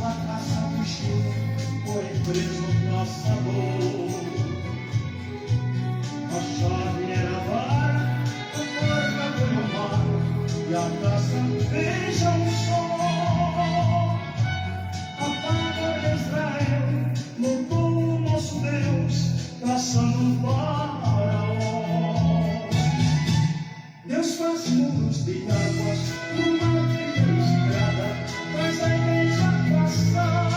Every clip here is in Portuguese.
sua casa fugiu, foi preso o caçador. A chave era a vara, a porta foi o mar, e a taça beija o sol. Apaga de Israel, mudou o nosso Deus, traçando um faraó. Deus faz muros de águas, numa trilha estrada, faz a igreja passar.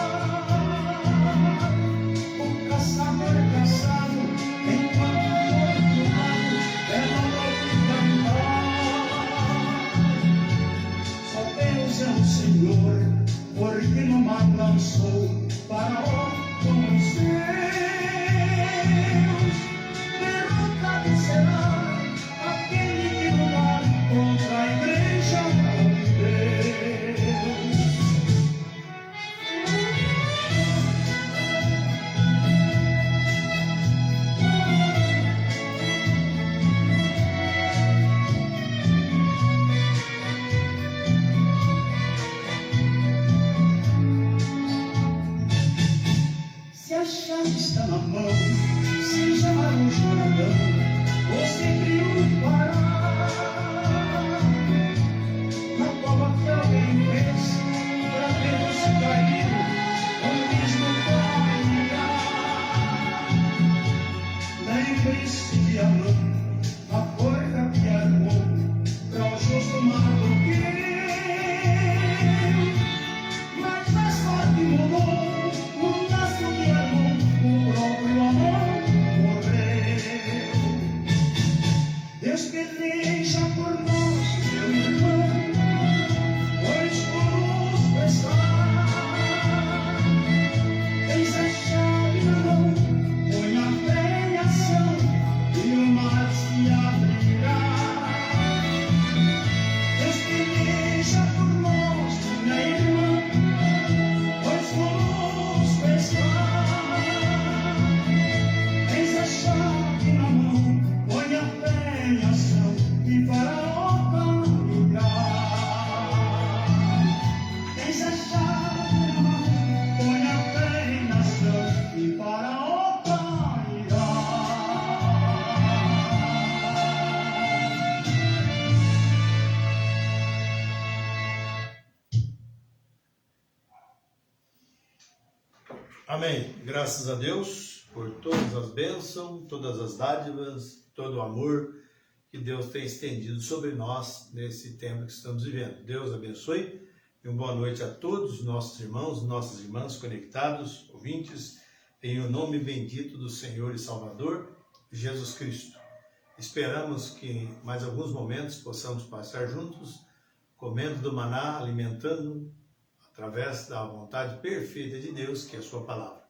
O caçador é caçado, enquanto o outro lado ela ouve cantar. Só Deus é o Senhor, porque no mar lançou Faraó com os seus. Derrotado será aquele que lutar contra a igreja de Deus. Se a chave está na mão, se chamar o Jordão, você triunfará. Na cova que alguém fez, pra ver você cair, o mesmo cairá. Lembre-se de Amã, a forca que armou, pra o justo maloqueiro. Mas a sorte mudou, o laço que armou, o próprio amor morreu. Deus peleja por nós, meu irmão, pois por nos prestar. Tens a chave na mão, põe a fé em ação, e o mar se abrirá. Deus peleja por nós, minha irmã, pois por nos prestar. Tens a chave na mão, põe a fé em ação, e Faraó cairá. Tens a chave na mão, põe a fé em ação, e Faraó cairá. Amém. Graças a Deus por todas as bênçãos, todas as dádivas, todo o amor que Deus tem estendido sobre nós nesse tempo que estamos vivendo. Deus abençoe e uma boa noite a todos os nossos irmãos, nossas irmãs conectados, ouvintes, em o nome bendito do Senhor e Salvador, Jesus Cristo. Esperamos que mais alguns momentos possamos passar juntos, comendo do maná, alimentando através da vontade perfeita de Deus, que é a sua palavra.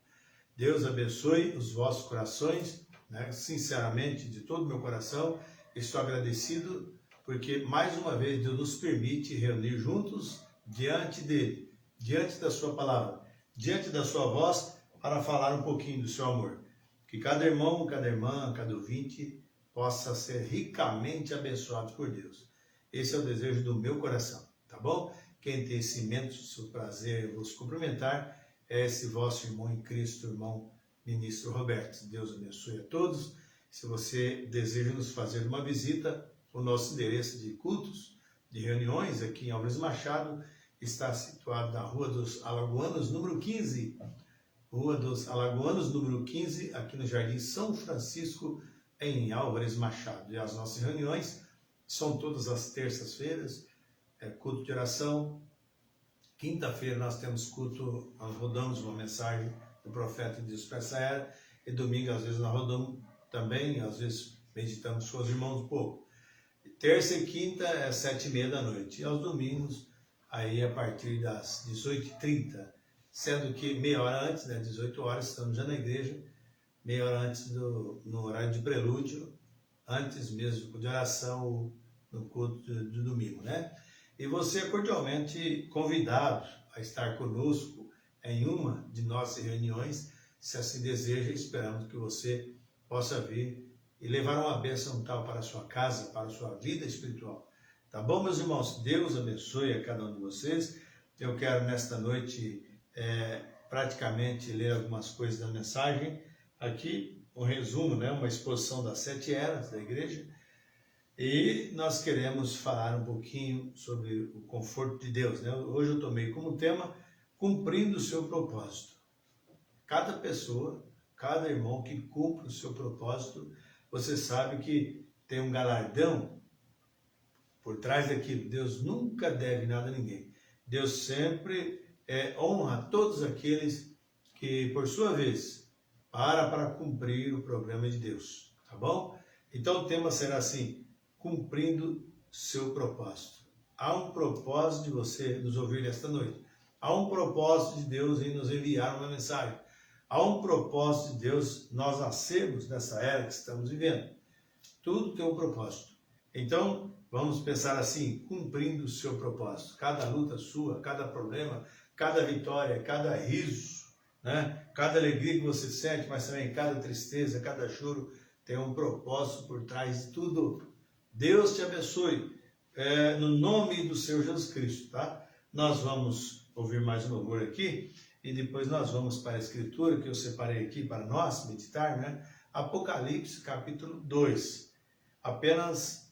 Deus abençoe os vossos corações, né? Sinceramente, de todo o meu coração, estou agradecido, porque mais uma vez Deus nos permite reunir juntos diante dele, diante da sua palavra, diante da sua voz, para falar um pouquinho do seu amor. Que cada irmão, cada irmã, cada ouvinte possa ser ricamente abençoado por Deus. Esse é o desejo do meu coração, tá bom? Quem tem esse imenso prazer em vos cumprimentar é esse vosso irmão em Cristo, irmão ministro Roberto. Deus abençoe a todos. Se você deseja nos fazer uma visita, o nosso endereço de cultos, de reuniões aqui em Álvares Machado, está situado na Rua dos Alagoanos, número 15. Rua dos Alagoanos, número 15, aqui no Jardim São Francisco, em Álvares Machado. E as nossas reuniões são todas as terças-feiras, culto de oração. Quinta-feira nós temos culto, nós rodamos uma mensagem do profeta de Deus para essa era, e domingo às vezes nós rodamos também, às vezes meditamos com os irmãos um pouco. Terça e quinta é 7h30 da noite, e aos domingos, aí a partir das 18h30, sendo que meia hora antes, né, 18 horas, estamos já na igreja, meia hora antes no horário de prelúdio, antes mesmo de oração, no culto de domingo, né? E você é cordialmente convidado a estar conosco em uma de nossas reuniões, se assim deseja. Esperamos que você possa vir e levar uma bênção tal para a sua casa, para a sua vida espiritual. Tá bom, meus irmãos? Deus abençoe a cada um de vocês. Eu quero nesta noite praticamente ler algumas coisas da mensagem. Aqui um resumo, né? Uma exposição das 7 eras da igreja. E nós queremos falar um pouquinho sobre o conforto de Deus, né? Hoje eu tomei como tema cumprindo o seu propósito. Cada pessoa, cada irmão que cumpre o seu propósito, você sabe que tem um galardão por trás daquilo. Deus nunca deve nada a ninguém. Deus sempre honra todos aqueles que, por sua vez, para cumprir o programa de Deus, tá bom? Então o tema será assim, cumprindo seu propósito. Há um propósito de você nos ouvir nesta noite. Há um propósito de Deus em nos enviar uma mensagem. Há um propósito de Deus nós nascermos nessa era que estamos vivendo. Tudo tem um propósito. Então, vamos pensar assim, cumprindo o seu propósito. Cada luta sua, cada problema, cada vitória, cada riso, né? Cada alegria que você sente, mas também cada tristeza, cada choro, tem um propósito por trás de tudo. Deus te abençoe, no nome do Senhor Jesus Cristo, tá? Nós vamos ouvir mais um louvor aqui e depois nós vamos para a Escritura que eu separei aqui para nós meditar, né? Apocalipse capítulo 2, apenas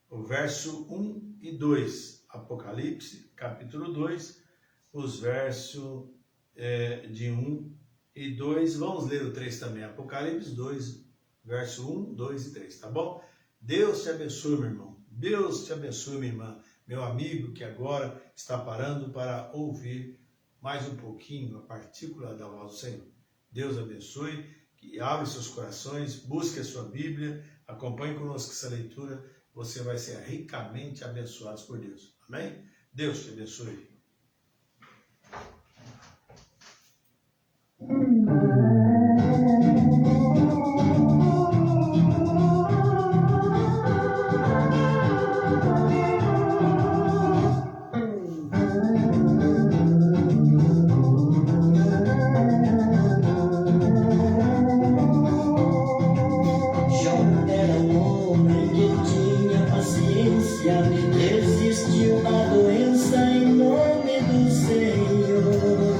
o verso 1 e 2. Apocalipse capítulo 2, os versos de 1 e 2. Vamos ler o 3 também. Apocalipse 2, verso 1, 2 e 3, tá bom? Deus te abençoe, meu irmão. Deus te abençoe, minha irmã. Meu amigo que agora está parando para ouvir mais um pouquinho a partícula da voz do Senhor. Deus abençoe, que abra seus corações, busque a sua Bíblia, acompanhe conosco essa leitura, você vai ser ricamente abençoado por Deus. Amém? Deus te abençoe. Resistiu à doença em nome do Senhor.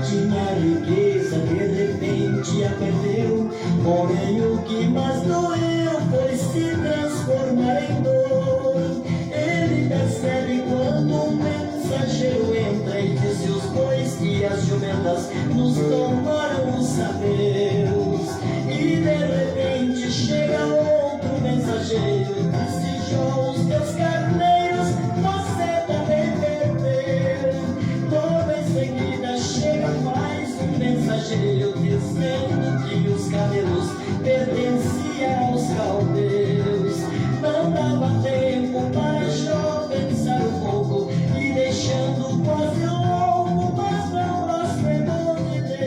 Tinha riqueza, de repente a perdeu. Porém, o que mais doeu foi se transformar em dor. Ele percebe quando um mensageiro entra e diz: os bois e as jumentas nos tomaram os sabeus. E de repente chega outro mensageiro e disse: Jó, os teus carneiros você também perdeu. Logo em seguida chega mais um mensageiro dizendo que os camelos pertenciam aos caldeus. Não dava tempo para Jó pensar um pouco e deixando quase louco, mas não blasfemou de Deus.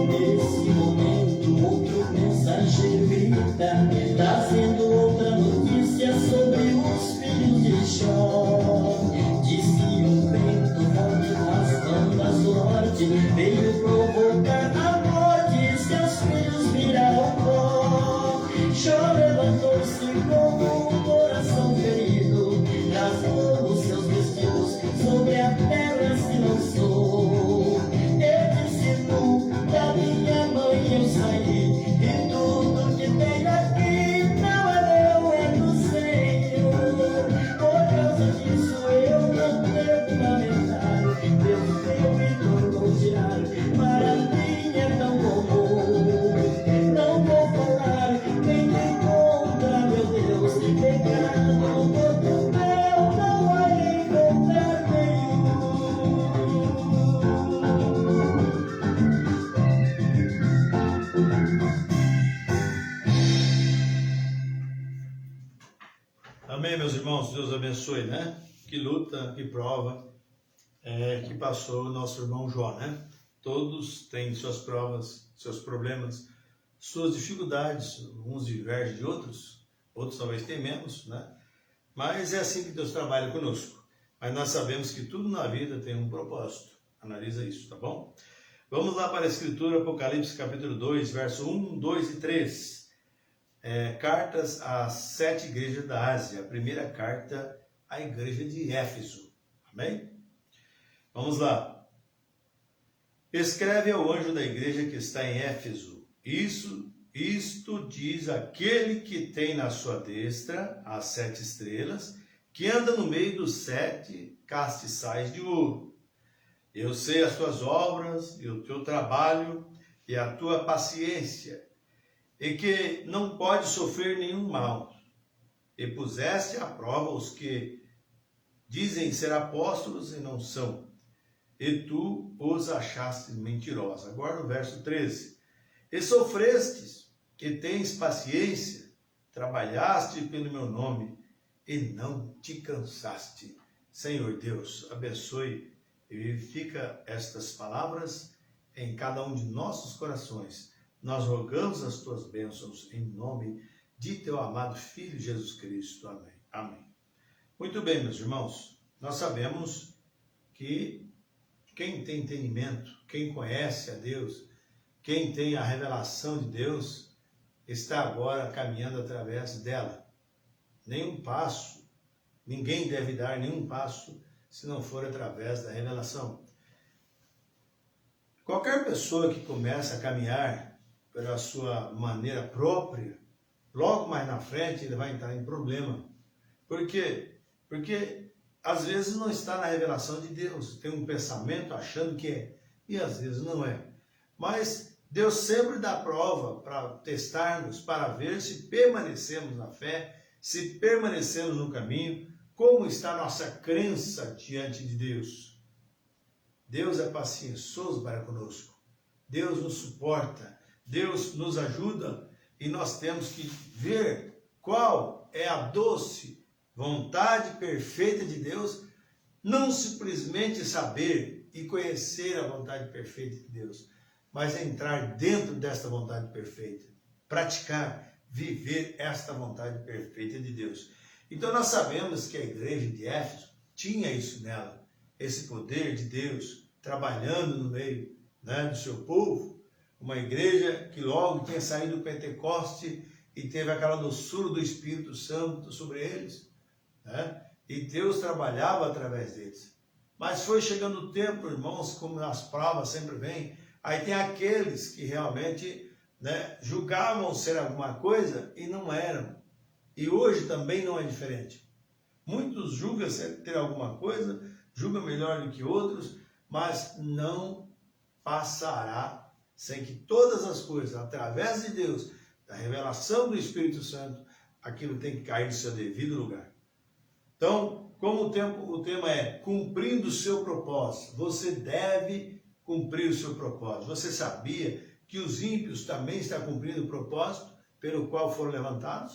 Nesse momento, outro mensageiro grita, trazendo outra notícia sobre os filhos de Jó. Diz que um vento forte nas bandas do norte veio provocar a morte, seus filhos viraram pó. Jó levantou-se com o coração ferido, rasgou os seus vestidos, sobre a terra se lançou. Ele disse: da minha mãe eu saí, e tudo que tenho aqui não é meu, é do Senhor. Por causa disso eu não devo lamentar. Deus deu e tornou tirar, para mim é tão comum. Não vou falar nem contra meu Deus, pecado no corpo meu não vai encontrar nenhum. Amém, meus irmãos, Deus abençoe, né? Que luta, que prova que passou o nosso irmão Jó, né? Todos têm suas provas, seus problemas, suas dificuldades, uns divergem de outros, outros talvez têm menos, né? Mas é assim que Deus trabalha conosco. Mas nós sabemos que tudo na vida tem um propósito. Analisa isso, tá bom? Vamos lá para a Escritura, Apocalipse capítulo 2, verso 1, 2 e 3. Cartas às 7 igrejas da Ásia. A primeira carta à igreja de Éfeso. Amém? Vamos lá. Escreve ao anjo da igreja que está em Éfeso. Isto diz aquele que tem na sua destra as 7 estrelas, que anda no meio dos 7 castiçais de ouro. Eu sei as tuas obras e o teu trabalho e a tua paciência, e que não pode sofrer nenhum mal. E puseste à prova os que dizem ser apóstolos e não são, e tu os achaste mentirosos. Agora no verso 13. E sofrestes, que tens paciência, trabalhaste pelo meu nome, e não te cansaste. Senhor Deus, abençoe e vivifica estas palavras em cada um de nossos corações. Nós rogamos as tuas bênçãos em nome de teu amado Filho Jesus Cristo. Amém. Amém. Muito bem, meus irmãos, nós sabemos que quem tem entendimento, quem conhece a Deus, quem tem a revelação de Deus, está agora caminhando através dela. Ninguém deve dar nenhum passo se não for através da revelação. Qualquer pessoa que começa a caminhar pela sua maneira própria, logo mais na frente ele vai entrar em problema. Por quê? Porque às vezes não está na revelação de Deus, tem um pensamento achando que é, e às vezes não é. Mas Deus sempre dá prova para testarmos, para ver se permanecemos na fé, se permanecemos no caminho, como está a nossa crença diante de Deus. Deus é paciencioso para conosco, Deus nos suporta, Deus nos ajuda, e nós temos que ver qual é a doce vontade perfeita de Deus, não simplesmente saber e conhecer a vontade perfeita de Deus, mas entrar dentro desta vontade perfeita, praticar, viver esta vontade perfeita de Deus. Então nós sabemos que a igreja de Éfeso tinha isso nela, esse poder de Deus trabalhando no meio, do seu povo, uma igreja que logo tinha saído do Pentecoste e teve aquela doçura do Espírito Santo sobre eles, e Deus trabalhava através deles. Mas foi chegando o tempo, irmãos, como as provas sempre vêm, aí tem aqueles que realmente julgavam ser alguma coisa e não eram. E hoje também não é diferente. Muitos julgam ter alguma coisa, julgam melhor do que outros, mas não passará sem que todas as coisas, através de Deus, da revelação do Espírito Santo, aquilo tem que cair no seu devido lugar. Então, como o tema é cumprindo o seu propósito, você deve cumprir o seu propósito. Você sabia que os ímpios também estão cumprindo o propósito pelo qual foram levantados?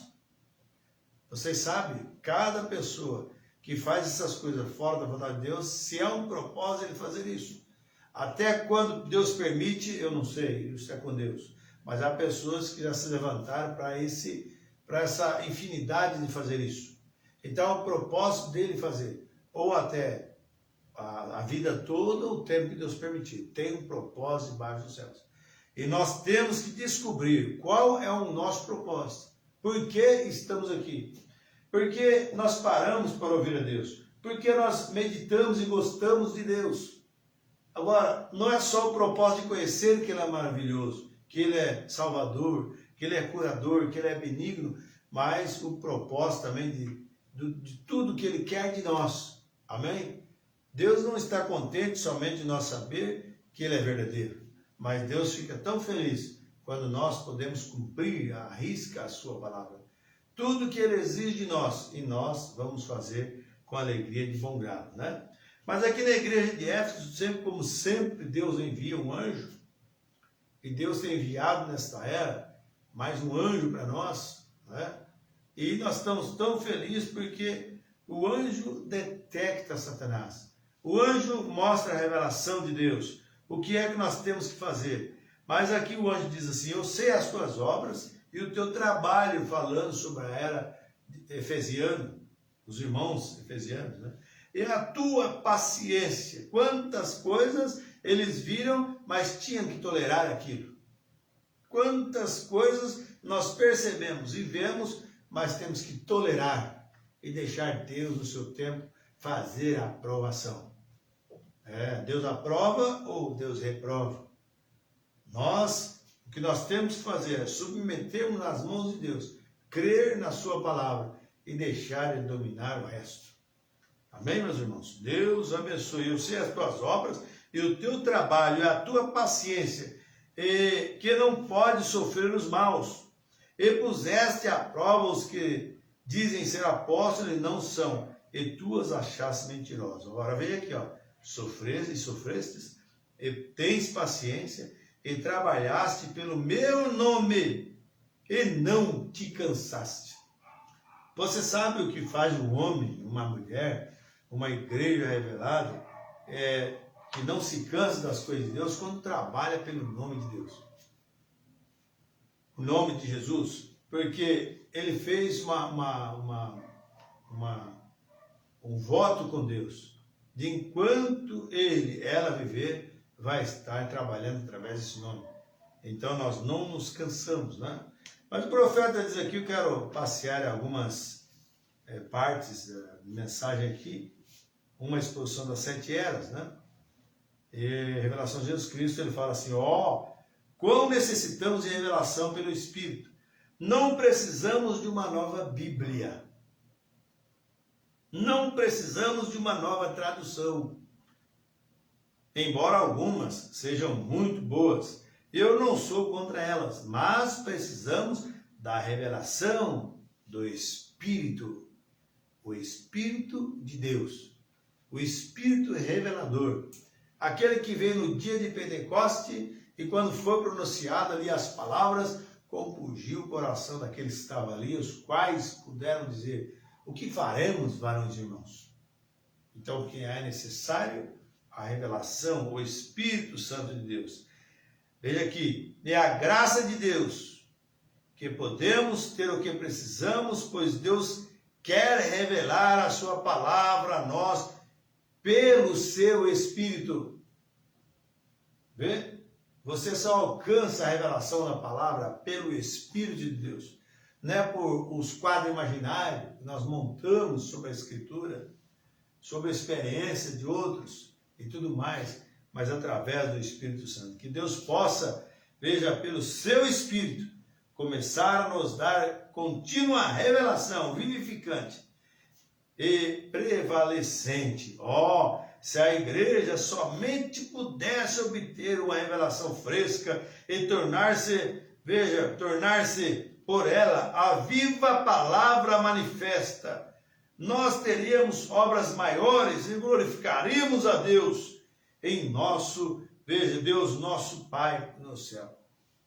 Vocês sabem, cada pessoa que faz essas coisas fora da vontade de Deus, se é um propósito ele fazer isso. Até quando Deus permite, eu não sei, isso é com Deus. Mas há pessoas que já se levantaram para essa infinidade de fazer isso. Então, é o propósito dele fazer, ou até a vida toda, o tempo que Deus permitir. Tem um propósito debaixo dos céus. E nós temos que descobrir qual é o nosso propósito. Por que estamos aqui? Por que nós paramos para ouvir a Deus? Porque nós meditamos e gostamos de Deus. Agora, não é só o propósito de conhecer que Ele é maravilhoso, que Ele é salvador, que Ele é curador, que Ele é benigno, mas o propósito também de tudo que Ele quer de nós. Amém? Deus não está contente somente de nós saber que Ele é verdadeiro, mas Deus fica tão feliz quando nós podemos cumprir à risca a sua palavra. Tudo que Ele exige de nós, e nós vamos fazer com alegria de bom grado, Mas aqui na igreja de Éfeso, como sempre, Deus envia um anjo, e Deus tem enviado nesta era mais um anjo para nós, E nós estamos tão felizes porque o anjo detecta Satanás. O anjo mostra a revelação de Deus. O que é que nós temos que fazer? Mas aqui o anjo diz assim: eu sei as tuas obras e o teu trabalho, falando sobre a era efesiana, os irmãos efesianos, né? E a tua paciência. Quantas coisas eles viram, mas tinham que tolerar aquilo. Quantas coisas nós percebemos e vemos, mas temos que tolerar e deixar Deus, no seu tempo, fazer a aprovação. Deus aprova ou Deus reprova? O que nós temos que fazer é submetermos nas mãos de Deus, crer na sua palavra e deixar Ele dominar o resto. Amém, meus irmãos? Deus abençoe. Eu sei as tuas obras e o teu trabalho e a tua paciência, que não pode sofrer os maus. E puseste à prova os que dizem ser apóstolos e não são, e tu os achaste mentirosos. Agora vem aqui, ó. Sofrestes, e tens paciência, e trabalhaste pelo meu nome, e não te cansaste. Você sabe o que faz um homem, uma mulher, uma igreja revelada, que não se cansa das coisas de Deus, quando trabalha pelo nome de Deus. O nome de Jesus, porque ele fez um voto com Deus, de enquanto ela viver, vai estar trabalhando através desse nome. Então nós não nos cansamos, né? Mas o profeta diz aqui, eu quero passear em algumas partes da mensagem aqui, uma exposição das 7 eras, né? E revelação de Jesus Cristo, ele fala assim, quão necessitamos de revelação pelo Espírito. Não precisamos de uma nova Bíblia. Não precisamos de uma nova tradução. Embora algumas sejam muito boas, eu não sou contra elas, mas precisamos da revelação do Espírito. O Espírito de Deus. O Espírito revelador. Aquele que veio no dia de Pentecoste e quando foi pronunciado ali as palavras, compungiu o coração daqueles que estavam ali, os quais puderam dizer, o que faremos, varões e irmãos? Então, o que é necessário? A revelação, o Espírito Santo de Deus. Veja aqui, é a graça de Deus, que podemos ter o que precisamos, pois Deus quer revelar a sua palavra a nós, pelo seu Espírito. Vê? Você só alcança a revelação da palavra pelo Espírito de Deus. Não é por os quadros imaginários que nós montamos sobre a Escritura, sobre a experiência de outros e tudo mais, mas através do Espírito Santo. Que Deus possa, veja, pelo seu Espírito, começar a nos dar contínua revelação vivificante e prevalecente. Se a igreja somente pudesse obter uma revelação fresca e tornar-se por ela a viva palavra manifesta, nós teríamos obras maiores e glorificaríamos a Deus em Deus nosso Pai no céu.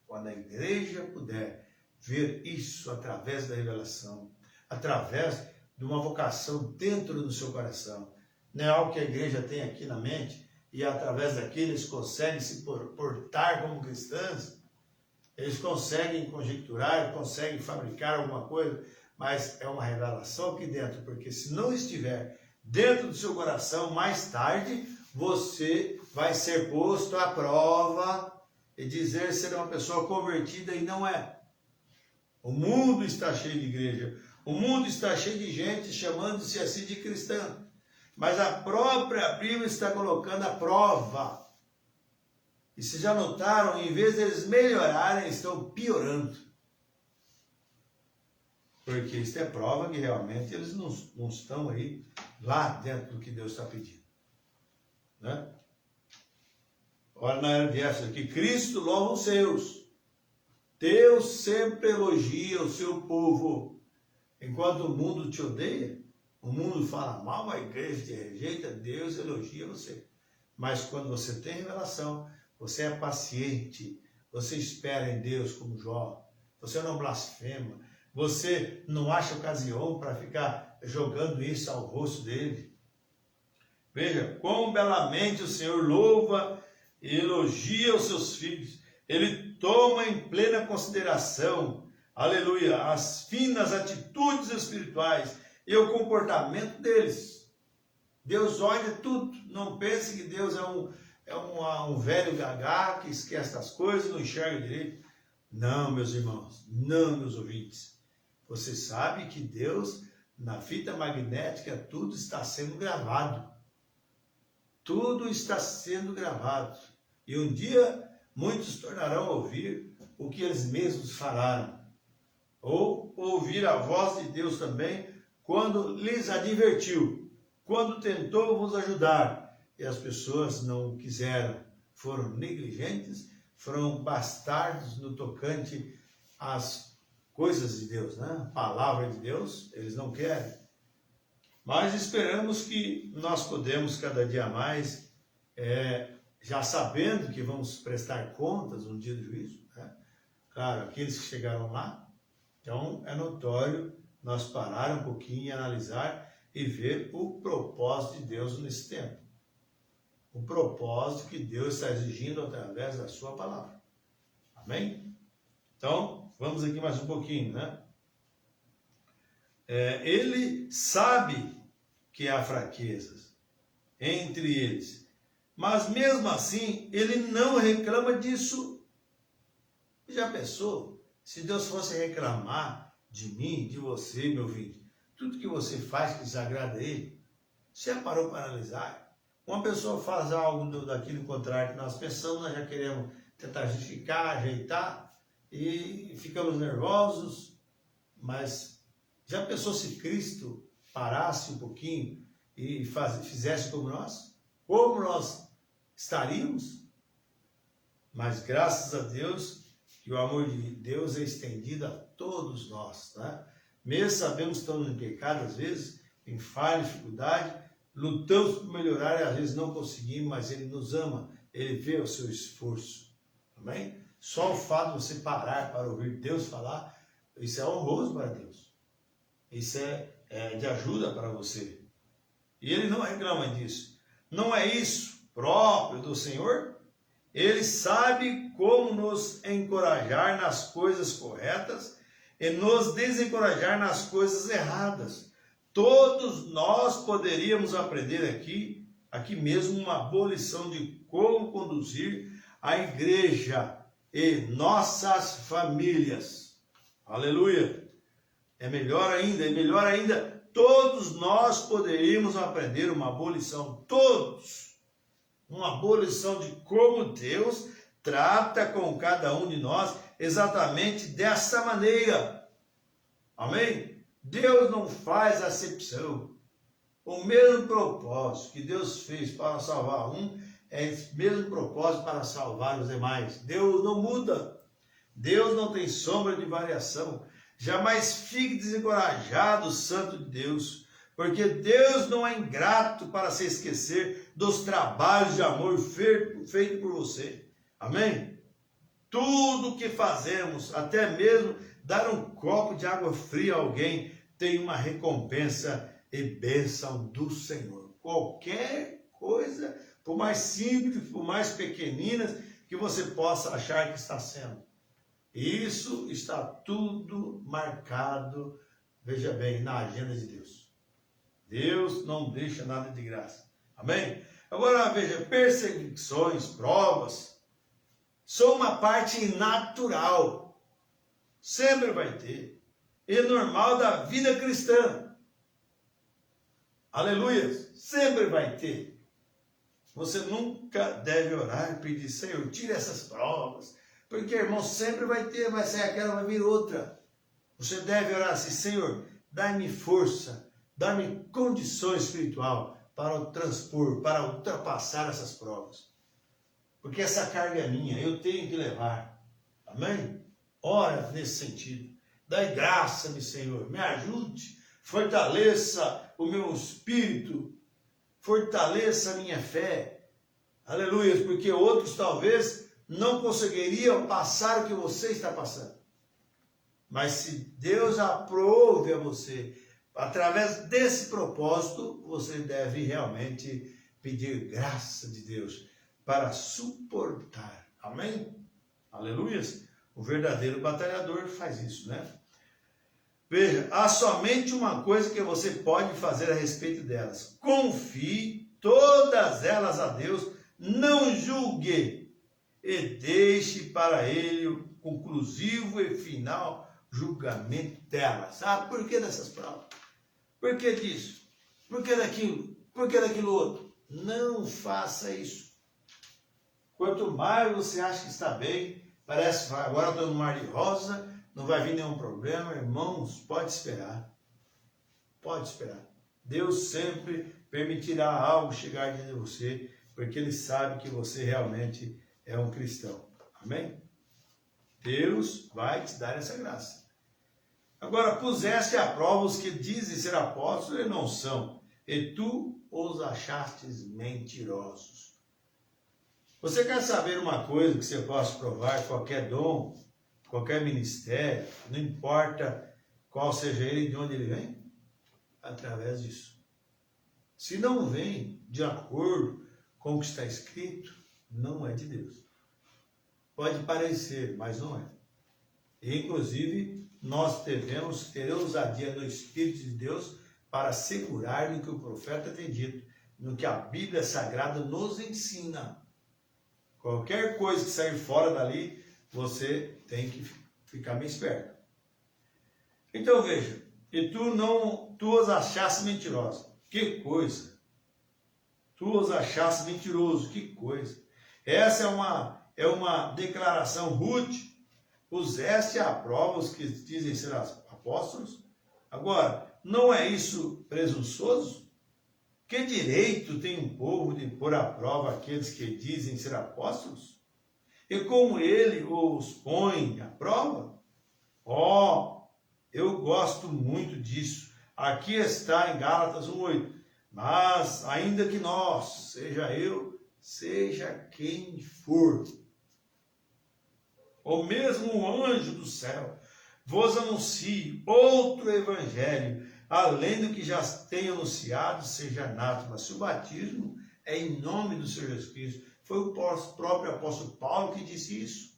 Quando a igreja puder ver isso através da revelação, através de uma vocação dentro do seu coração, não é algo que a igreja tem aqui na mente e através daquilo eles conseguem se portar como cristãos, eles conseguem conjecturar, conseguem fabricar alguma coisa, mas é uma revelação aqui dentro, porque se não estiver dentro do seu coração, mais tarde você vai ser posto à prova e dizer ser uma pessoa convertida e não é. O mundo está cheio de igreja, o mundo está cheio de gente chamando-se assim de cristã, mas a própria Bíblia está colocando a prova. E se já notaram, em vez de eles melhorarem, estão piorando. Porque isso é prova que realmente eles não estão aí, lá dentro do que Deus está pedindo. Né? Olha na era de Éfeso que Cristo louva os seus. Deus sempre elogia o seu povo. Enquanto o mundo te odeia, o mundo fala mal, a igreja te rejeita, Deus elogia você. Mas quando você tem revelação, você é paciente, você espera em Deus como Jó, você não blasfema, você não acha ocasião para ficar jogando isso ao rosto dele. Veja, quão belamente o Senhor louva e elogia os seus filhos. Ele toma em plena consideração, aleluia, as finas atitudes espirituais e o comportamento deles. Deus olha tudo. Não pense que Deus é um velho gagá que esquece das coisas, não enxerga direito. Não, meus irmãos, não, meus ouvintes. Você sabe que Deus, na fita magnética, tudo está sendo gravado. Tudo está sendo gravado. E um dia, muitos tornarão a ouvir o que eles mesmos falaram. Ou ouvir a voz de Deus também, quando lhes advertiu, quando tentou vos ajudar. E as pessoas não quiseram, foram negligentes, foram bastardos no tocante às coisas de Deus, né? A palavra de Deus, eles não querem. Mas esperamos que nós podemos cada dia mais, já sabendo que vamos prestar contas no dia do juízo, né? Claro, aqueles que chegaram lá, então é notório nós parar um pouquinho e analisar e ver o propósito de Deus nesse tempo. O propósito que Deus está exigindo através da sua palavra. Amém? Então, vamos aqui mais um pouquinho, né? Ele sabe que há fraquezas entre eles, mas mesmo assim, ele não reclama disso. Já pensou? Se Deus fosse reclamar de mim, de você, meu filho, tudo que você faz que desagrada a ele, você já parou para analisar? Uma pessoa faz algo daquilo contrário que nós pensamos, nós já queremos tentar justificar, ajeitar, e ficamos nervosos, mas já pensou se Cristo parasse um pouquinho e fizesse como nós? Como nós estaríamos? Mas graças a Deus, que o amor de Deus é estendido a todos nós, né? Mesmo sabemos que estamos em pecado às vezes, em falha, dificuldade, lutamos por melhorar e às vezes não conseguimos, mas Ele nos ama, Ele vê o seu esforço, amém? Só o fato de você parar para ouvir Deus falar, isso é honroso para Deus, isso é de ajuda para você, e Ele não reclama disso. Não é isso próprio do Senhor? Ele sabe como nos encorajar nas coisas corretas e nos desencorajar nas coisas erradas. Todos nós poderíamos aprender aqui mesmo, uma boa lição de como conduzir a igreja e nossas famílias. Aleluia! É melhor ainda, todos nós poderíamos aprender uma boa lição, todos. Uma boa lição de como Deus trata com cada um de nós exatamente dessa maneira. Amém? Deus não faz acepção. O mesmo propósito que Deus fez para salvar um, é esse mesmo propósito para salvar os demais. Deus não muda. Deus não tem sombra de variação. Jamais fique desencorajado, santo de Deus, porque Deus não é ingrato para se esquecer dos trabalhos de amor feito por você. Amém? Tudo que fazemos, até mesmo dar um copo de água fria a alguém, tem uma recompensa e bênção do Senhor. Qualquer coisa, por mais simples, por mais pequeninas que você possa achar que está sendo. Isso está tudo marcado, veja bem, na agenda de Deus. Deus não deixa nada de graça. Amém? Agora veja, perseguições, provas, são uma parte natural. Sempre vai ter. É normal da vida cristã. Aleluia! Sempre vai ter. Você nunca deve orar e pedir, Senhor, tira essas provas. Porque, irmão, sempre vai ter, vai sair aquela, vai vir outra. Você deve orar assim, Senhor, dá-me força, dá-me condição espiritual para o transpor, para ultrapassar essas provas. Porque essa carga é minha, eu tenho que levar. Amém? Ora nesse sentido. Dai graça-me, Senhor, me ajude, fortaleça o meu espírito, fortaleça a minha fé. Aleluia, porque outros talvez não conseguiriam passar o que você está passando. Mas se Deus aprove a você, através desse propósito, você deve realmente pedir graça de Deus para suportar. Amém? Aleluia. O verdadeiro batalhador faz isso, né? Veja, há somente uma coisa que você pode fazer a respeito delas. Confie todas elas a Deus, não julgue e deixe para Ele o conclusivo e final julgamento delas. Ah, por que dessas provas? Por que disso? Por que daquilo? Por que daquilo outro? Não faça isso. Quanto mais você acha que está bem, parece que agora estou no mar de rosa, não vai vir nenhum problema, irmãos, pode esperar. Pode esperar. Deus sempre permitirá algo chegar diante de você, porque Ele sabe que você realmente é um cristão. Amém? Deus vai te dar essa graça. Agora, puseste à prova os que dizem ser apóstolos e não são, e tu os achastes mentirosos. Você quer saber uma coisa que você possa provar? Qualquer dom, qualquer ministério, não importa qual seja ele e de onde ele vem, através disso. Se não vem de acordo com o que está escrito, não é de Deus. Pode parecer, mas não é. E, inclusive, nós devemos ter ousadia no Espírito de Deus para assegurar no que o profeta tem dito, no que a Bíblia Sagrada nos ensina. Qualquer coisa que sair fora dali, você tem que ficar bem esperto. Então veja, e tu os achaste mentirosos. Que coisa! Tu os achaste mentiroso, que coisa! Essa é uma declaração rude. Puseste à prova os que dizem ser apóstolos. Agora, não é isso presunçoso? Que direito tem um povo de pôr à prova aqueles que dizem ser apóstolos? E como ele os põe à prova? Eu gosto muito disso. Aqui está em Gálatas 1:8. Mas ainda que nós, seja eu, seja quem for, ou mesmo o anjo do céu, vos anuncie outro evangelho, além do que já tenho anunciado, seja anátema. Se o batismo é em nome do Senhor Jesus Cristo, foi o próprio apóstolo Paulo que disse isso.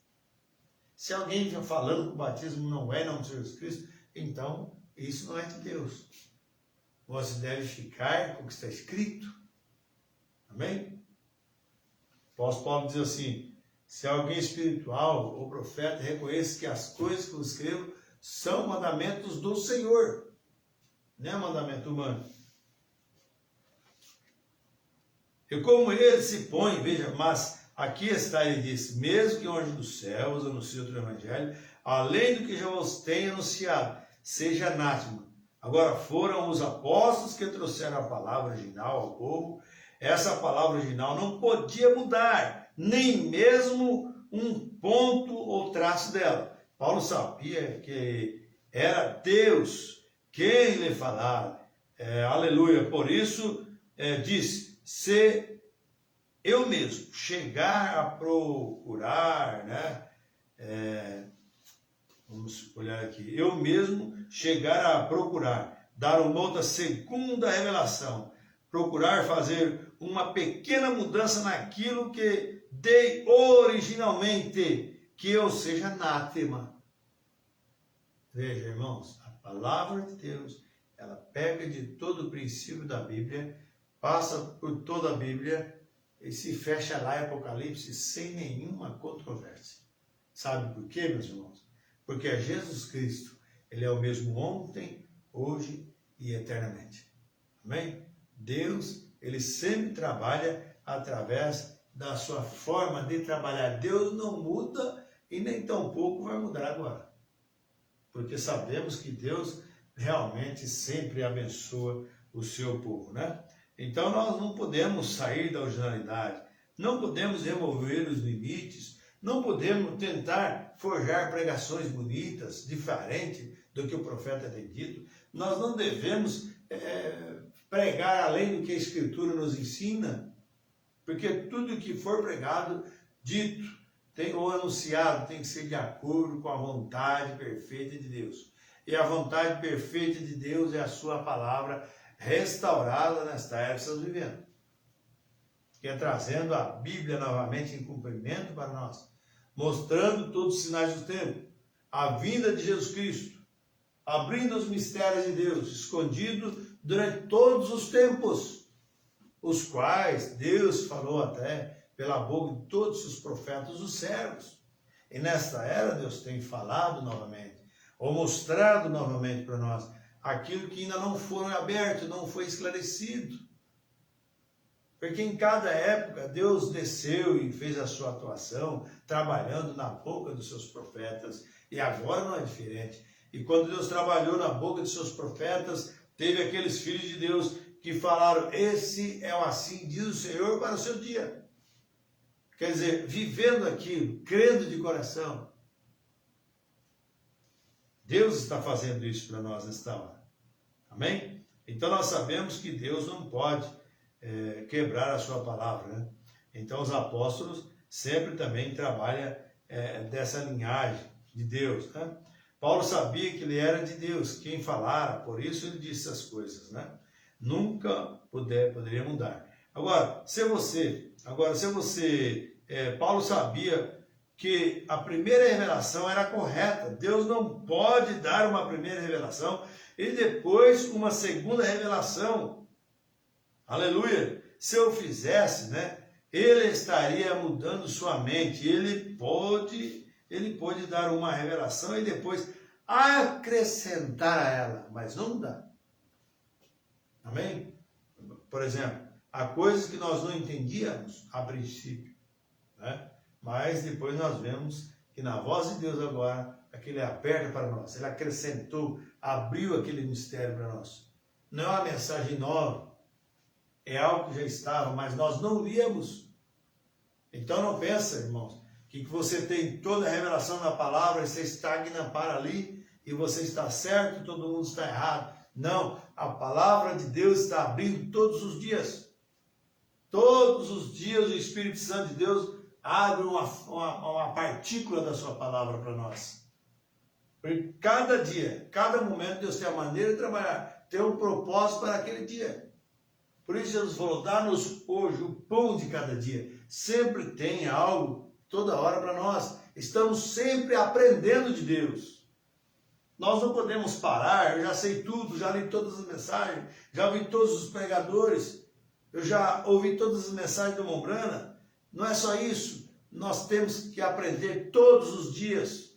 Se alguém está falando que o batismo não é em nome do Senhor Jesus Cristo, então isso não é de Deus. Você deve ficar com o que está escrito. Amém? O apóstolo Paulo diz assim: se alguém espiritual ou profeta reconhece que as coisas que eu escrevo são mandamentos do Senhor, não é mandamento humano. E como ele se põe, veja, mas aqui está, ele diz, mesmo que o anjo dos céus anuncie outro evangelho, além do que já vos tenho anunciado, seja anátema. Agora foram os apóstolos que trouxeram a palavra original ao povo. Essa palavra original não podia mudar, nem mesmo um ponto ou traço dela. Paulo sabia que era Deus quem lhe falara. Aleluia. Por isso, diz, se eu mesmo chegar a procurar, vamos olhar aqui, eu mesmo chegar a procurar, dar uma outra segunda revelação, procurar fazer uma pequena mudança naquilo que dei originalmente, que eu seja anátema. Veja, irmãos, a palavra de Deus, ela pega de todo o princípio da Bíblia, passa por toda a Bíblia e se fecha lá em Apocalipse sem nenhuma controvérsia. Sabe por quê, meus irmãos? Porque é Jesus Cristo, Ele é o mesmo ontem, hoje e eternamente. Amém? Deus, Ele sempre trabalha através da sua forma de trabalhar. Deus não muda e nem tampouco vai mudar agora. Porque sabemos que Deus realmente sempre abençoa o seu povo, Então nós não podemos sair da originalidade, não podemos remover os limites, não podemos tentar forjar pregações bonitas, diferente do que o profeta tem dito. Nós não devemos pregar além do que a Escritura nos ensina, porque tudo que for pregado, dito ou anunciado tem que ser de acordo com a vontade perfeita de Deus. E a vontade perfeita de Deus é a sua palavra restaurada nesta era que estamos vivendo, que é trazendo a Bíblia novamente em cumprimento para nós, mostrando todos os sinais do tempo, a vinda de Jesus Cristo, abrindo os mistérios de Deus, escondido durante todos os tempos, os quais Deus falou até pela boca de todos os profetas, os servos. E nesta era Deus tem falado novamente, ou mostrado novamente para nós, aquilo que ainda não foi aberto, não foi esclarecido. Porque em cada época Deus desceu e fez a sua atuação, trabalhando na boca dos seus profetas, e agora não é diferente. E quando Deus trabalhou na boca dos seus profetas, teve aqueles filhos de Deus que falaram, esse é o assim diz o Senhor para o seu dia. Quer dizer, vivendo aquilo, crendo de coração. Deus está fazendo isso para nós nesta hora. Amém? Então nós sabemos que Deus não pode quebrar a sua palavra, né? Então os apóstolos sempre também trabalham dessa linhagem de Deus, né? Paulo sabia que ele era de Deus, quem falara, por isso ele disse essas coisas, né? Nunca poderia mudar. Agora, se você, Paulo sabia que a primeira revelação era correta. Deus não pode dar uma primeira revelação e depois uma segunda revelação. Aleluia! Se eu fizesse, né, ele estaria mudando sua mente. Ele pode dar uma revelação e depois acrescentar a ela, mas não dá. Amém? Por exemplo, há coisas que nós não entendíamos a princípio, né? Mas depois nós vemos que na voz de Deus agora, aquele aperta para nós, ele acrescentou, abriu aquele mistério para nós. Não é uma mensagem nova, é algo que já estava, mas nós não víamos. Então não pensa, irmãos, que você tem toda a revelação da palavra e você estagna para ali e você está certo e todo mundo está errado. Não, a palavra de Deus está abrindo todos os dias. Todos os dias o Espírito Santo de Deus abre uma partícula da sua palavra para nós. Porque cada dia, cada momento, Deus tem a maneira de trabalhar, tem um propósito para aquele dia. Por isso Jesus falou, dá-nos hoje o pão de cada dia. Sempre tem algo, toda hora para nós. Estamos sempre aprendendo de Deus. Nós não podemos parar, eu já sei tudo, já li todas as mensagens, já ouvi todos os pregadores, eu já ouvi todas as mensagens do Mombrana. Não é só isso, nós temos que aprender todos os dias.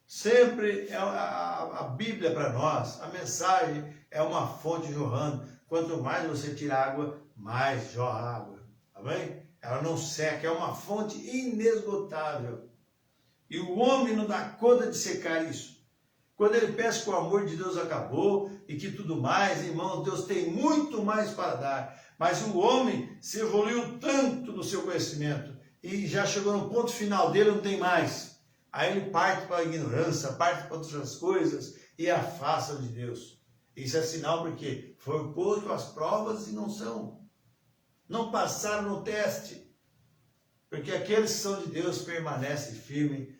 Sempre é a Bíblia para nós, a mensagem é uma fonte jorrando. Quanto mais você tira água, mais jorra água. Amém? Ela não seca, é uma fonte inesgotável. E o homem não dá conta de secar isso. Quando ele pensa que o amor de Deus acabou e que tudo mais, irmão, Deus tem muito mais para dar. Mas o homem se evoluiu tanto no seu conhecimento e já chegou no ponto final dele, não tem mais. Aí ele parte para a ignorância, parte para outras coisas e afasta de Deus. Isso é sinal porque foi posto às provas e não são. Não passaram no teste. Porque aqueles que são de Deus permanecem firmes,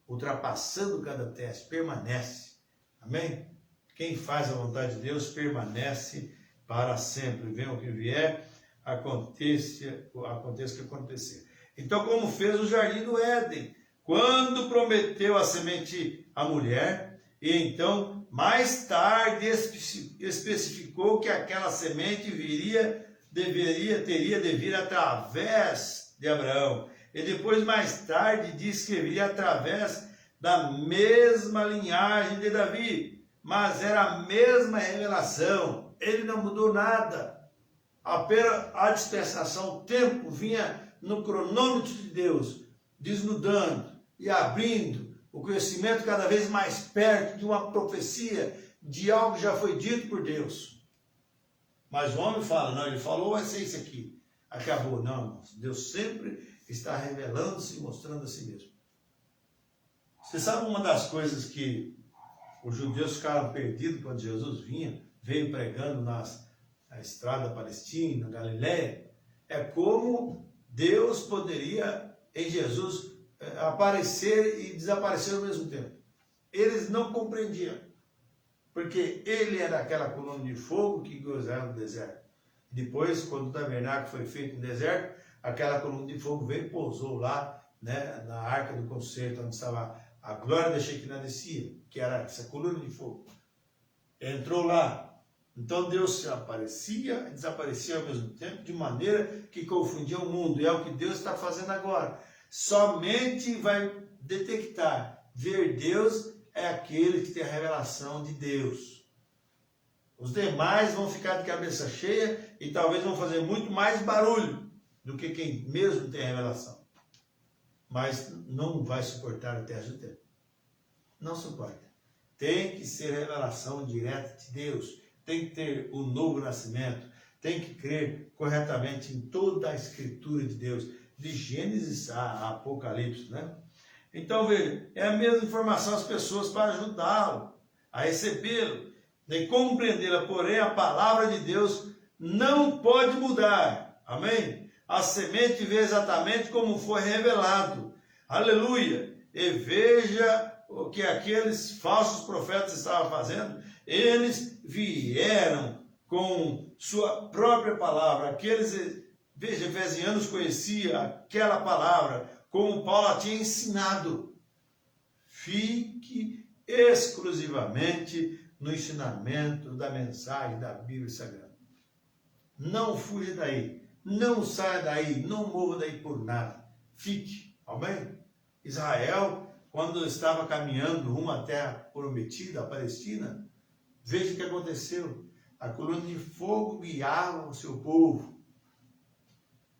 ultrapassando cada teste, permanece. Amém? Quem faz a vontade de Deus permanece para sempre. Venha o que vier, aconteça o que acontecer. Então, como fez o jardim do Éden, quando prometeu a semente à mulher, e então, mais tarde, especificou que aquela semente teria de vir através de Abraão. E depois, mais tarde, disse que viria através da mesma linhagem de Davi. Mas era a mesma revelação. Ele não mudou nada. Apenas a dispensação, o tempo vinha no cronômetro de Deus, desnudando e abrindo o conhecimento cada vez mais perto de uma profecia, de algo que já foi dito por Deus. Mas o homem fala, não, ele falou, vai ser isso aqui. Acabou. Não, irmãos, Deus sempre está revelando-se e mostrando a si mesmo. Você sabe uma das coisas que os judeus ficaram perdidos quando Jesus veio pregando na estrada palestina, na Galiléia? É como Deus poderia, em Jesus, aparecer e desaparecer ao mesmo tempo. Eles não compreendiam, porque ele era aquela coluna de fogo que gozava no deserto. Depois, quando o tabernáculo foi feito no deserto, aquela coluna de fogo veio e pousou lá, né, na arca do concerto, onde estava a glória da Shekinah descia. que era essa coluna de fogo. Entrou lá. Então Deus aparecia e desaparecia ao mesmo tempo, de maneira que confundia o mundo. E é o que Deus está fazendo agora. Somente vai detectar, ver Deus é aquele que tem a revelação de Deus. Os demais vão ficar de cabeça cheia e talvez vão fazer muito mais barulho do que quem mesmo tem a revelação. Mas não vai suportar o teste do tempo. Não suporta. Tem que ser revelação direta de Deus. Tem que ter o novo nascimento. Tem que crer corretamente em toda a escritura de Deus. De Gênesis a Apocalipse, né? Então, veja, é a mesma informação às pessoas para ajudá-lo a recebê-lo, de compreendê-la. Porém, a palavra de Deus não pode mudar. Amém? A semente vê exatamente como foi revelado. Aleluia! E veja o que aqueles falsos profetas estavam fazendo. Eles vieram com sua própria palavra. Aqueles, veja, efesianos conheciam aquela palavra, como Paulo a tinha ensinado. Fique exclusivamente no ensinamento da mensagem da Bíblia Sagrada. Não fuja daí, não saia daí, não mova daí por nada. Fique, amém? Israel, quando estava caminhando rumo à terra prometida, a Palestina, veja o que aconteceu. A coluna de fogo guiava o seu povo.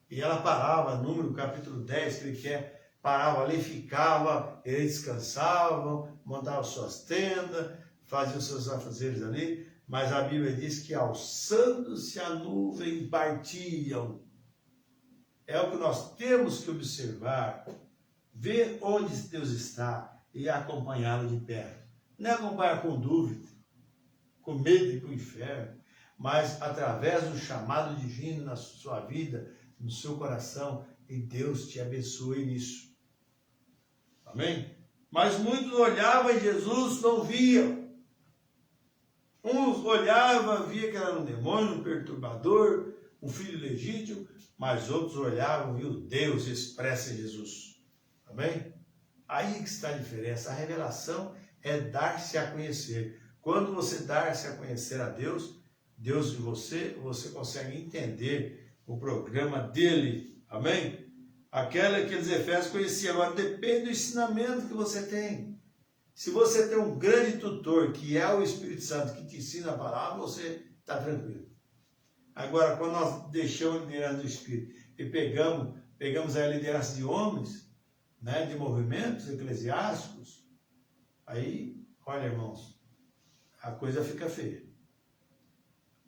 E ela parava, número capítulo 10, que ele quer, parava ali, ficava, eles descansavam, montavam suas tendas, faziam seus afazeres ali, mas a Bíblia diz que alçando-se a nuvem partiam. É o que nós temos que observar, ver onde Deus está e acompanhá-lo de perto. Não é acompanhar com dúvida, com medo de ir para o inferno, mas através do chamado divino na sua vida, no seu coração, e Deus te abençoe nisso. Amém? Mas muitos olhavam e Jesus não viam. Uns olhavam, via que era um demônio, um perturbador, um filho legítimo, mas outros olhavam e o Deus expressa em Jesus. Amém? Aí que está a diferença. A revelação é dar-se a conhecer. Quando você dar-se a conhecer a Deus, Deus de você consegue entender o programa dele. Amém? Aqueles Efésios conheciam. Agora depende do ensinamento que você tem. Se você tem um grande tutor, que é o Espírito Santo, que te ensina a palavra, você está tranquilo. Agora, quando nós deixamos a liderança do Espírito e pegamos a liderança de homens, né, de movimentos eclesiásticos, aí, olha, irmãos, a coisa fica feia.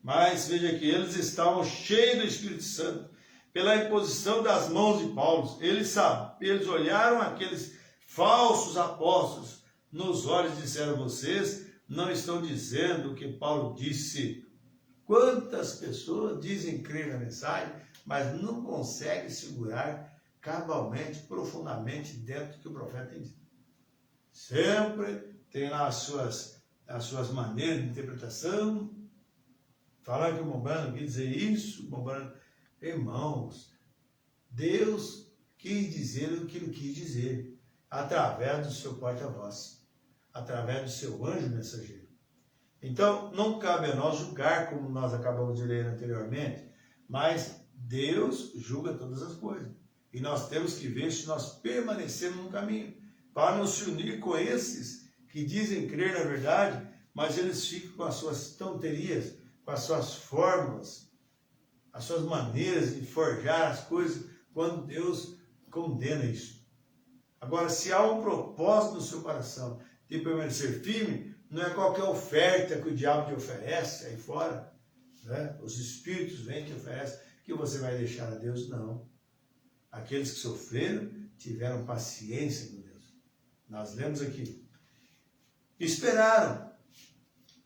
Mas veja que eles estavam cheios do Espírito Santo pela imposição das mãos de Paulo. Eles olharam aqueles falsos apóstolos nos olhos e disseram: vocês não estão dizendo o que Paulo disse. Quantas pessoas dizem crer na mensagem, mas não conseguem segurar cabalmente, profundamente dentro do que o profeta tem dito. Sempre tem lá as suas maneiras de interpretação, falando que o Mombano quis dizer isso, irmãos, Deus quis dizer o que ele quis dizer, através do seu porta-voz, através do seu anjo mensageiro. Então, não cabe a nós julgar, como nós acabamos de ler anteriormente, mas Deus julga todas as coisas. E nós temos que ver se nós permanecemos no caminho, para não se unir com esses que dizem crer na verdade, mas eles ficam com as suas tonterias, com as suas fórmulas, as suas maneiras de forjar as coisas, quando Deus condena isso. Agora, se há um propósito no seu coração de permanecer firme, não é qualquer oferta que o diabo te oferece aí fora, né? Os espíritos vêm e te oferecem, que você vai deixar a Deus, não. Aqueles que sofreram tiveram paciência com Deus. Nós lemos aqui. Esperaram.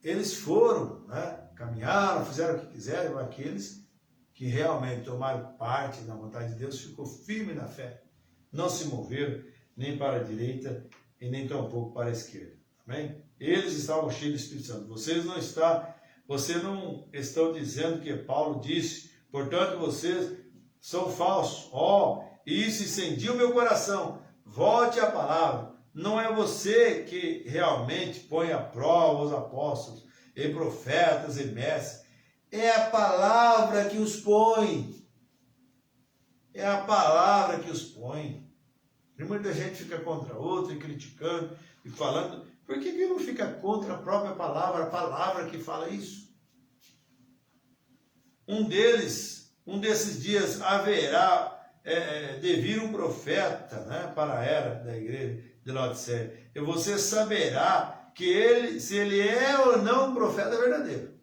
Eles foram, né? Caminharam, fizeram o que quiseram. Aqueles que realmente tomaram parte da vontade de Deus, ficou firme na fé. Não se moveram nem para a direita e nem tampouco para a esquerda. Amém? Eles estavam cheios do Espírito Santo. Vocês não estão dizendo que Paulo disse, portanto vocês são falsos. E isso incendia o meu coração. Volte à palavra. não é você que realmente põe à prova os apóstolos, e profetas, e mestres. É a palavra que os põe. É a palavra que os põe. E muita gente fica contra outra, e criticando, e falando. Por que não fica contra a própria palavra, a palavra que fala isso? Um desses dias haverá de vir um profeta, né, para a era da igreja de Laodiceia. E você saberá que se ele é ou não um profeta verdadeiro.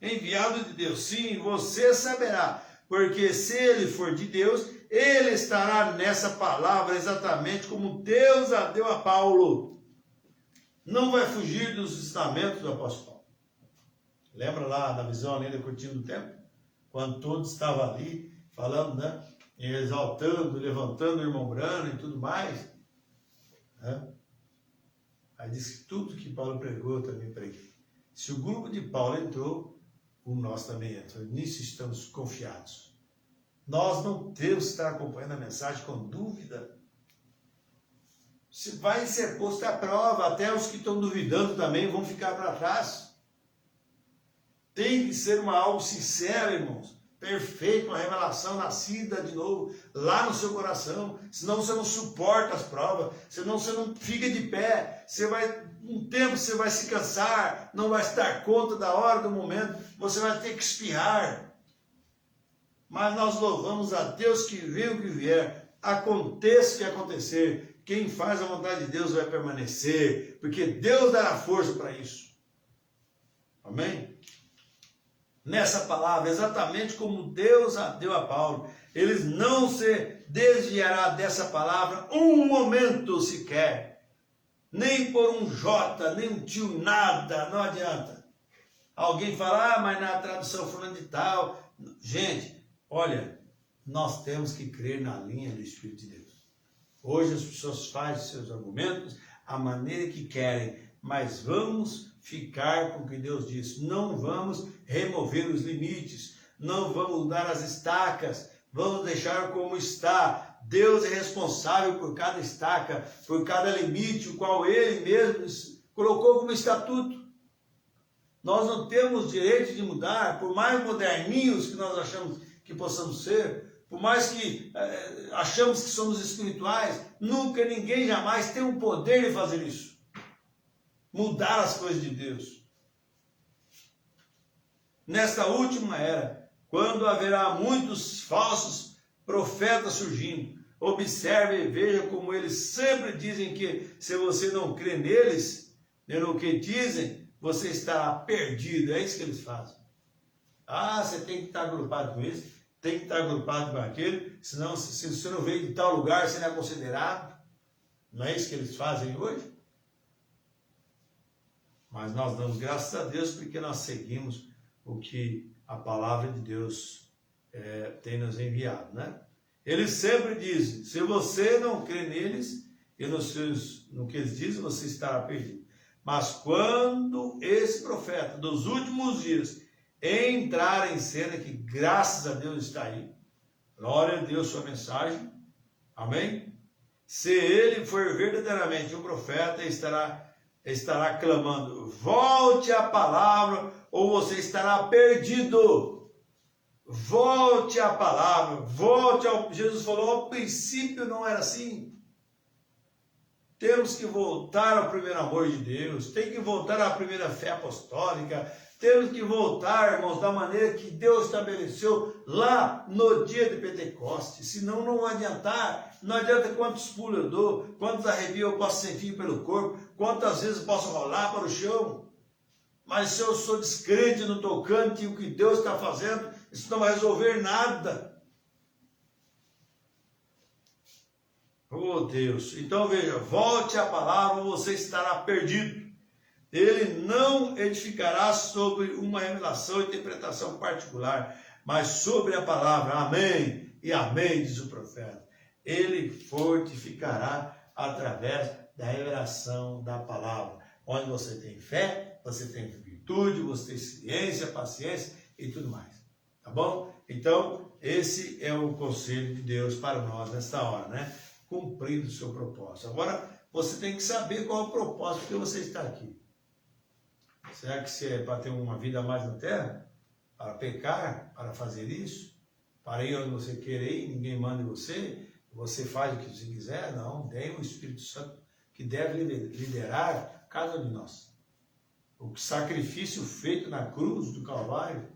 Enviado de Deus, sim, você saberá. Porque se ele for de Deus, ele estará nessa palavra exatamente como Deus a deu a Paulo. Não vai fugir dos ensinamentos do apóstolo Paulo. Lembra lá na visão além da cortina do templo? Quando todos estavam ali falando, né? Exaltando, levantando o irmão Brano e tudo mais. Né? Aí diz que tudo que Paulo pregou, eu também preguei. Se o grupo de Paulo entrou, o nosso também entra. Nisso estamos confiados. Nós não temos que estar acompanhando a mensagem com dúvida. Vai ser posto à prova. Até os que estão duvidando também vão ficar para trás. Tem que ser algo sincero, irmãos. Perfeito, uma revelação nascida de novo lá no seu coração. Senão você não suporta as provas. Senão você não fica de pé. Um tempo você vai se cansar. Não vai se dar conta da hora, do momento. Você vai ter que espirrar. Mas nós louvamos a Deus que vem o que vier. Aconteça o que acontecer. Quem faz a vontade de Deus vai permanecer. Porque Deus dará força para isso. Amém? Nessa palavra, exatamente como Deus a deu a Paulo, eles não se desviará dessa palavra um momento sequer, nem por um J, nem um tio, nada, não adianta. Alguém fala, mas na tradução fulano de tal. Gente, olha, nós temos que crer na linha do Espírito de Deus. Hoje as pessoas fazem seus argumentos a maneira que querem, mas vamos ficar com o que Deus diz. Não vamos remover os limites, não vamos mudar as estacas, vamos deixar como está. Deus é responsável por cada estaca, por cada limite, o qual Ele mesmo colocou como estatuto. Nós não temos direito de mudar, por mais moderninhos que nós achamos que possamos ser, por mais que achamos que somos espirituais, nunca, ninguém, jamais tem o poder de fazer isso. Mudar as coisas de Deus. Nesta última era, quando haverá muitos falsos profetas surgindo, observe e veja como eles sempre dizem que se você não crê neles, no que dizem, você estará perdido. É isso que eles fazem. Ah, você tem que estar agrupado com esse, tem que estar agrupado com aquele, senão se você não veio de tal lugar, você não é considerado. Não é isso que eles fazem hoje? Mas nós damos graças a Deus porque nós seguimos o que a palavra de Deus tem nos enviado, né? Eles sempre dizem, se você não crê neles e no que eles dizem, você estará perdido. Mas quando esse profeta dos últimos dias entrar em cena, que graças a Deus está aí, glória a Deus sua mensagem, amém? Se ele for verdadeiramente um profeta, estará clamando, volte a palavra, ou você estará perdido. Volte a palavra, Jesus falou, ao princípio não era assim. Temos que voltar ao primeiro amor de Deus, tem que voltar à primeira fé apostólica, temos que voltar, irmãos, da maneira que Deus estabeleceu lá no dia de Pentecostes, senão não vai adiantar. Não adianta quantos pulos eu dou, quantos arrepios eu posso sentir pelo corpo, quantas vezes eu posso rolar para o chão. Mas se eu sou descrente no tocante e o que Deus está fazendo, isso não vai resolver nada. Oh Deus, então veja, volte à palavra ou você estará perdido. Ele não edificará sobre uma revelação e interpretação particular, mas sobre a palavra, amém e amém, diz o profeta. Ele fortificará através da revelação da palavra, onde você tem fé, você tem virtude, você tem ciência, paciência e tudo mais, tá bom? Então, esse é o conselho de Deus para nós nesta hora, né? cumprindo o seu propósito. Agora, você tem que saber qual é o propósito que você está aqui. Será que é para ter uma vida a mais na terra? Para pecar? Para fazer isso? Para ir onde você querer ir, ninguém manda em você? Você faz o que você quiser? Não, tem o Espírito Santo que deve liderar cada um de nós. O sacrifício feito na cruz do Calvário,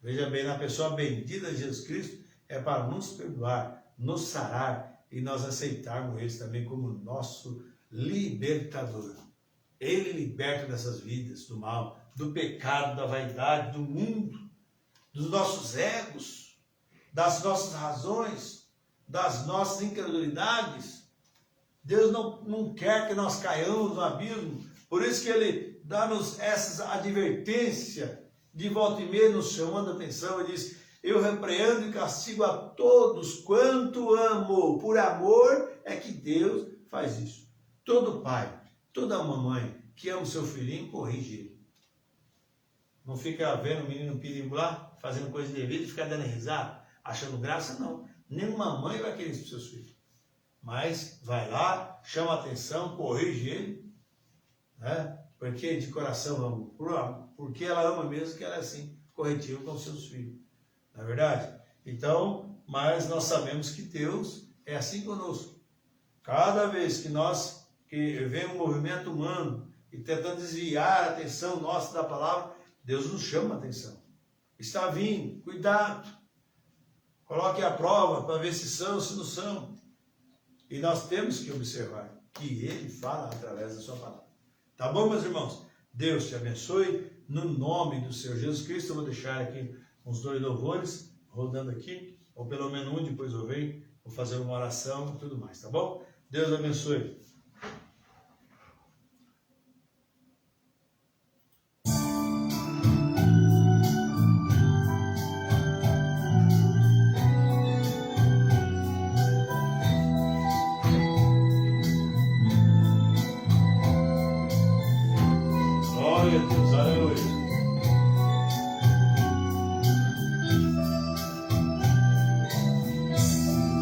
veja bem, na pessoa bendita de Jesus Cristo, é para nos perdoar, nos sarar e nós aceitarmos Ele também como nosso libertador. Ele liberta dessas vidas, do mal, do pecado, da vaidade, do mundo, dos nossos egos, das nossas razões, das nossas incredulidades. Deus não quer que nós caiamos no abismo, por isso que Ele dá-nos essa advertência, de volta e meia nos chamando a atenção, Ele diz: eu repreendo e castigo a todos quanto amo. Por amor é que Deus faz isso. Todo pai, toda mamãe que ama o seu filhinho, corrige ele. Não fica vendo o menino perigo lá, fazendo coisa indevida e fica dando risada, achando graça, não. Nenhuma mãe vai querer isso para os seus filhos. Mas vai lá, chama a atenção, corrige ele, né? Porque de coração ama, porque ela ama mesmo que ela é assim, corretiva com os seus filhos. Não é verdade? Então, mas nós sabemos que Deus é assim conosco. Cada vez que nós vem um movimento humano e tentando desviar a atenção nossa da palavra, Deus nos chama a atenção. Está vindo, cuidado. Coloque à prova para ver se são ou se não são. E nós temos que observar que Ele fala através da sua palavra. Tá bom, meus irmãos? Deus te abençoe. No nome do Senhor Jesus Cristo, eu vou deixar aqui uns 2 louvores rodando aqui, ou pelo menos um, depois eu venho, vou fazer uma oração e tudo mais, tá bom? Deus abençoe. Glória a Deus, aleluia.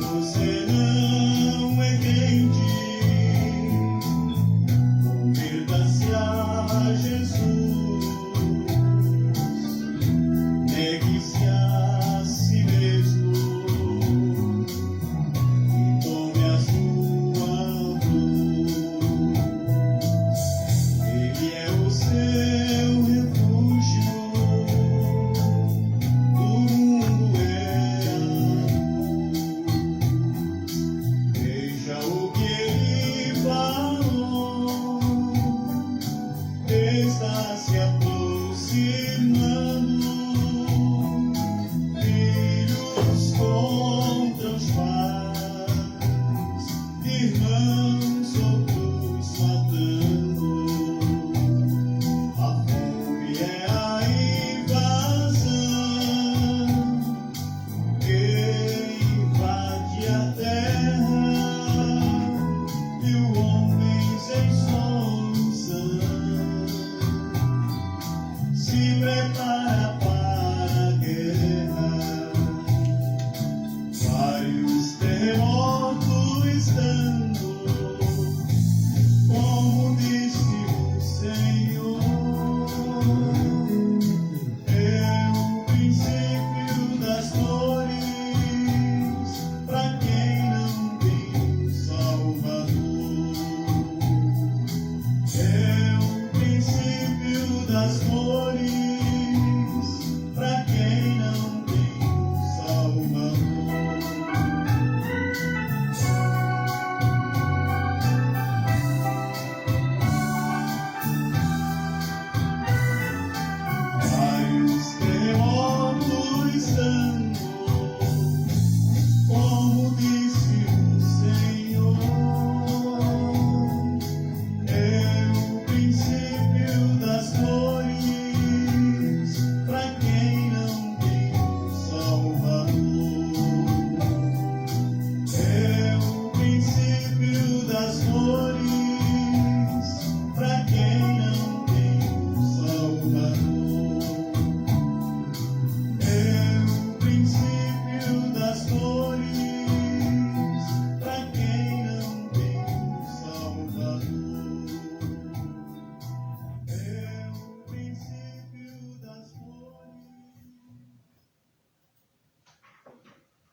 Você não entende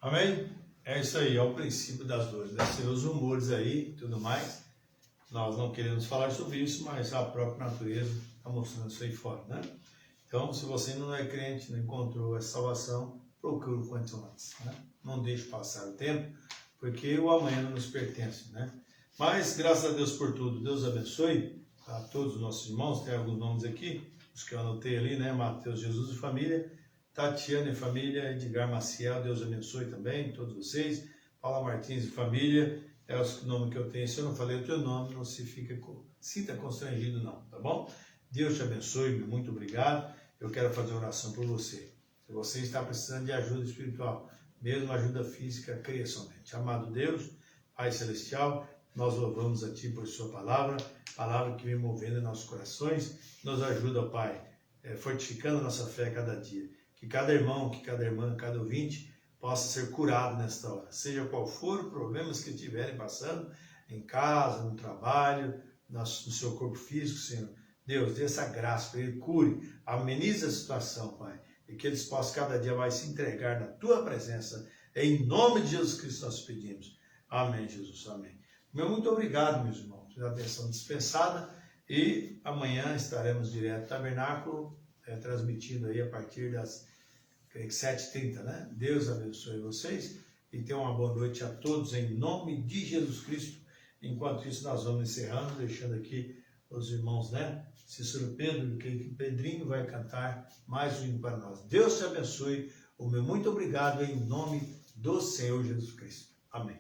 Amém? É isso aí, é o princípio das dores, né? Você vê os humores aí e tudo mais. Nós não queremos falar sobre isso, mas a própria natureza está mostrando isso aí fora, né? Então, se você não é crente, não encontrou essa salvação, procure o quanto antes, né? Não deixe passar o tempo, porque o amanhã não nos pertence, né? Mas, graças a Deus por tudo, Deus abençoe a todos os nossos irmãos, tem alguns nomes aqui, os que eu anotei ali, né? Mateus Jesus e família, Tatiana e família, Edgar Maciel, Deus abençoe também, todos vocês, Paula Martins e família, é o nome que eu tenho. Se eu não falei o teu nome, não se sinta constrangido não, tá bom? Deus te abençoe, muito obrigado. Eu quero fazer oração por você. Se você está precisando de ajuda espiritual, mesmo ajuda física, creia somente. Amado Deus, Pai Celestial, nós louvamos a Ti por Sua palavra que vem movendo em nossos corações, nos ajuda, Pai, fortificando a nossa fé a cada dia. Que cada irmão, que cada irmã, cada ouvinte possa ser curado nesta hora. Seja qual for os problemas que estiverem passando, em casa, no trabalho, no seu corpo físico, Senhor. Deus, dê essa graça para Ele, cure, amenize a situação, Pai. E que eles possam cada dia mais se entregar na Tua presença. Em nome de Jesus Cristo nós pedimos. Amém, Jesus. Amém. Muito obrigado, meus irmãos, pela atenção dispensada. E amanhã estaremos direto no tabernáculo, transmitindo aí a partir das 7h30, né? Deus abençoe vocês e tenham uma boa noite a todos em nome de Jesus Cristo. Enquanto isso, nós vamos encerrando, deixando aqui os irmãos, né? Cícero Pedro, que Pedrinho vai cantar mais um hino para nós. Deus te abençoe. O meu muito obrigado em nome do Senhor Jesus Cristo. Amém.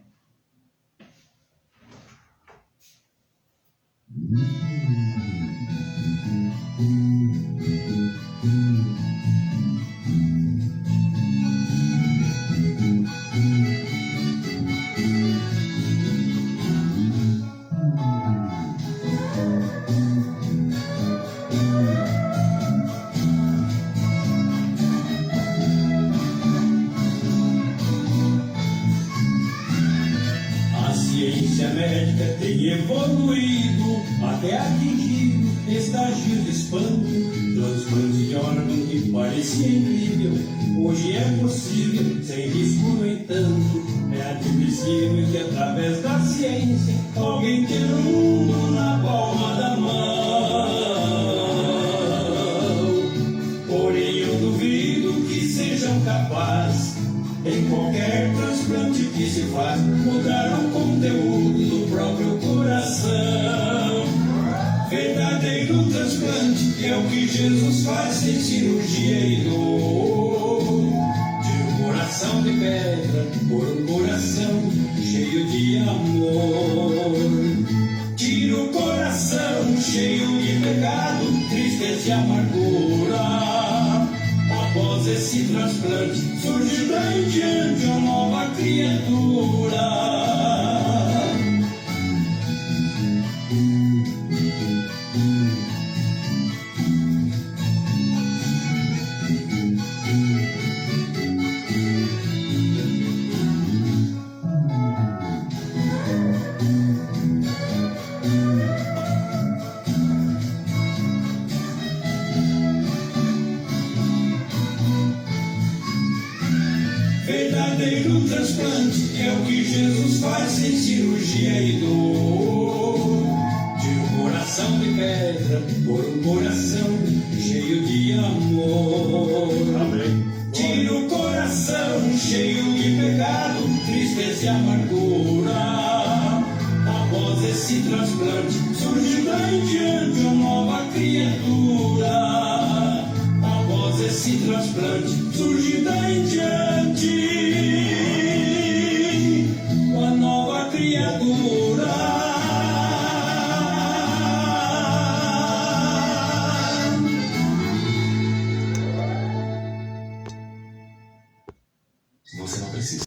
A ciência médica tem evoluído até atingir estágios de espanto. Transplante de órgão que parecia incrível, hoje é possível, sem risco no entanto. É admissível que através da ciência alguém ter o mundo na palma da mão. Porém eu duvido que sejam capazes, em qualquer transplante que se faz, mudar o conteúdo do próprio coração. Verdadeiro transplante é o que Jesus faz sem cirurgia e dor. Tira o coração de pedra por um coração cheio de amor. Tira o coração cheio de pecado, tristeza e amargura. Após esse transplante, surge daí em diante uma nova criatura. Verdadeiro transplante é o que Jesus faz sem cirurgia e dor. Tira o coração de pedra por um coração cheio de amor. Amém. Tira o coração cheio de pecado, tristeza e amargura. Após esse transplante, surge daí em diante uma nova criatura. Após esse transplante, surge daí em diante uma nova criatura. Você não precisa.